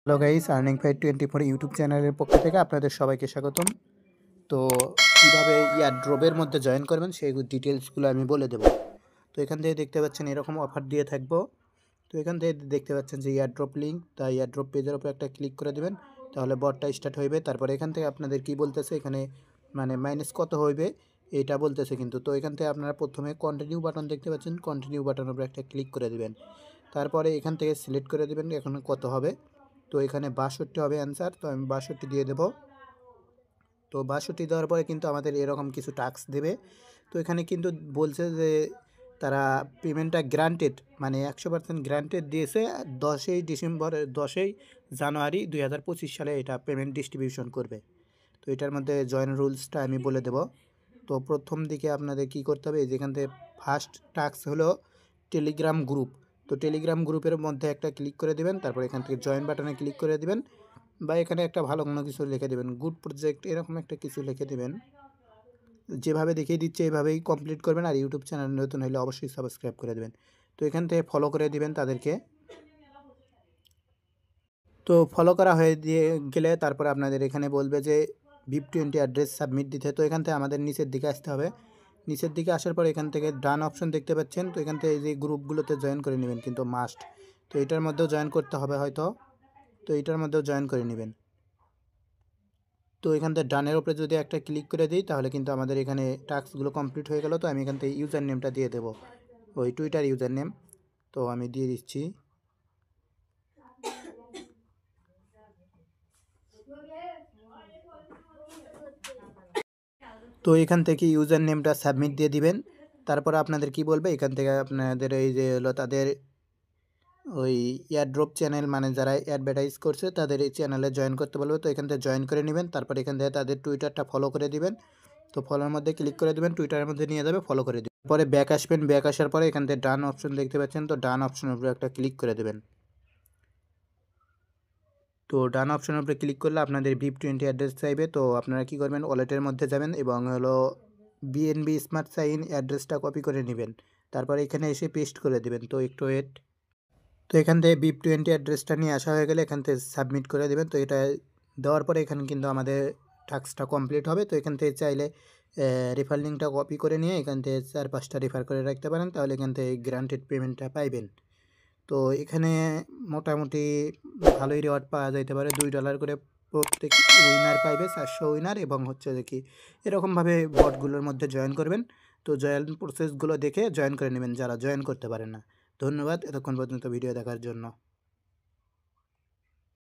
Hello guys, earning fight 24 YouTube চ্যানেলের পক্ষ থেকে আপনাদের সবাইকে স্বাগতম। তো কীভাবে ইয়ারড্রপের মধ্যে জয়েন করবেন সেই ডিটেলসগুলো আমি বলে দেবো। তো এখান থেকে দেখতে পাচ্ছেন এরকম অফার দিয়ে থাকবো। তো এখান থেকে দেখতে পাচ্ছেন যে ইয়ারড্রপ লিঙ্ক, তাই ইয়ারড্রপ পেজের উপর একটা ক্লিক করে দেবেন, তাহলে বটটা স্টার্ট হইবে। তারপরে এখান থেকে আপনাদের কি বলতেছে, এখানে মানে মাইনাস কত হইবে এটা বলতেছে কিন্তু। তো এখান থেকে আপনারা প্রথমে কন্টিনিউ বাটন দেখতে পাচ্ছেন, কন্টিনিউ বাটনের উপর একটা ক্লিক করে দেবেন। তারপরে এখান থেকে সিলেক্ট করে দেবেন এখন কত হবে। তো এখানে ৬২ হবে অ্যান্সার, তো আমি ৬২ দিয়ে দেব। তো ৬২ দেওয়ার পরে কিন্তু আমাদের এরকম কিছু টাস্ক দেবে। তো এখানে কিন্তু বলছে যে তারা পেমেন্টটা গ্রান্টেড, মানে ১০০% গ্রান্টেড দিয়েছে। 10ই জানুয়ারি ২০২৫ সালে এটা পেমেন্ট ডিস্ট্রিবিউশন করবে। তো এটার মধ্যে জয়েন রুলসটা আমি বলে দেব। তো প্রথম দিকে আপনাদের কি করতে হবে, যেখান থেকে ফার্স্ট টাস্ক হলো টেলিগ্রাম গ্রুপ। তো টেলিগ্রাম গ্রুপের মধ্যে একটা ক্লিক করে দেবেন, তারপর এখান থেকে জয়েন বাটনে ক্লিক করে দেবেন, বা এখানে একটা ভালো কোনো কিছু লিখে দেবেন, গুড প্রজেক্ট এরকম একটা কিছু লিখে দেবেন। যেভাবে দেখিয়ে দিচ্ছে এইভাবেই কমপ্লিট করবেন। আর ইউটিউব চ্যানেল নতুন হলে অবশ্যই সাবস্ক্রাইব করে দেবেন। তো এখান থেকে ফলো করে দিবেন তাদেরকে। তো ফলো করা হয়ে দিয়ে গেলে তারপর আপনাদের এখানে বলবে যে VIP20 অ্যাড্রেস সাবমিট দিতে। তো এখান থেকে আমাদের নিচের দিকে আসতে হবে। নিচের দিকে আসার পর এখান থেকে ডান অপশন দেখতে পাচ্ছেন। তো এখান থেকে এই যে গ্রুপগুলোতে জয়েন করে নেবেন কিন্তু মাস্ট। তো এটার মধ্যেও জয়েন করতে হবে হয়তো, তো এটার মধ্যেও জয়েন করে নেবেন। তো এখান থেকে ডানের উপরে যদি একটা ক্লিক করে দিই তাহলে কিন্তু আমাদের এখানে টাস্কগুলো কমপ্লিট হয়ে গেল। তো আমি এখান থেকে ইউজার নেমটা দিয়ে দেবো, ওই টুইটার ইউজার নেম। তো আমি দিয়ে দিচ্ছি। তো এখান থেকে ইউজার নেমটা সাবমিট দিয়ে দিবেন। তারপর আপনাদের কি বলবে, এখান থেকে আপনাদের এই যে হলো তাদের ওই এয়ারড্রপ চ্যানেল, মানে যারা অ্যাডভার্টাইজ করছে তাদের এই চ্যানেলে জয়েন করতে বলবে। তো এখান থেকে জয়েন করে নেবেন। তারপর এখান থেকে তাদের টুইটারটা ফলো করে দিবেন। তো ফলোর মধ্যে ক্লিক করে দেবেন, টুইটারের মধ্যে নিয়ে যাবে, ফলো করে দেবেন। পরে ব্যাক আসবেন, ব্যাক আসার পরে এখান থেকে ডান অপশন দেখতে পাচ্ছেন, তো ডান অপশনের উপরে একটা ক্লিক করে দেবেন। তো ডান অপশনের উপরে ক্লিক করলে আপনাদের VIP20 অ্যাড্রেস চাইবে। তো আপনারা কি করবেন, ওয়ালেটের মধ্যে যাবেন এবং হলো বিএনবি স্মার্ট সাইন অ্যাড্রেসটা কপি করে নেবেন। তারপর এখানে এসে পেস্ট করে দেবেন। তো একটু ওয়েট। তো এখান থেকে VIP20 অ্যাড্রেসটা নিয়ে আসা হয়ে গেলে এখান থেকে সাবমিট করে দেবেন। তো এটা দেওয়ার পরে এখানে কিন্তু আমাদের টাস্কটা কমপ্লিট হবে। তো এখান থেকে চাইলে রেফার লিঙ্কটা কপি করে নিয়ে এখান থেকে ৪-৫টা রেফার করে রাখতে পারেন, তাহলে এখান থেকে গ্রান্টেড পেমেন্টটা পাইবেন। তো এখানে মোটামুটি ভালোই রিওয়ার্ড পাওয়া যাইতে পারে। $2 করে প্রত্যেক উইনার পাইবে, 400 উইনার। এবং হচ্ছে যে কি এরকমভাবে বটগুলোর মধ্যে জয়েন করবেন। তো জয়েন প্রসেসগুলো দেখে জয়েন করে নেবেন যারা জয়েন করতে পারেন না। ধন্যবাদ এতক্ষণ পর্যন্ত ভিডিও দেখার জন্য।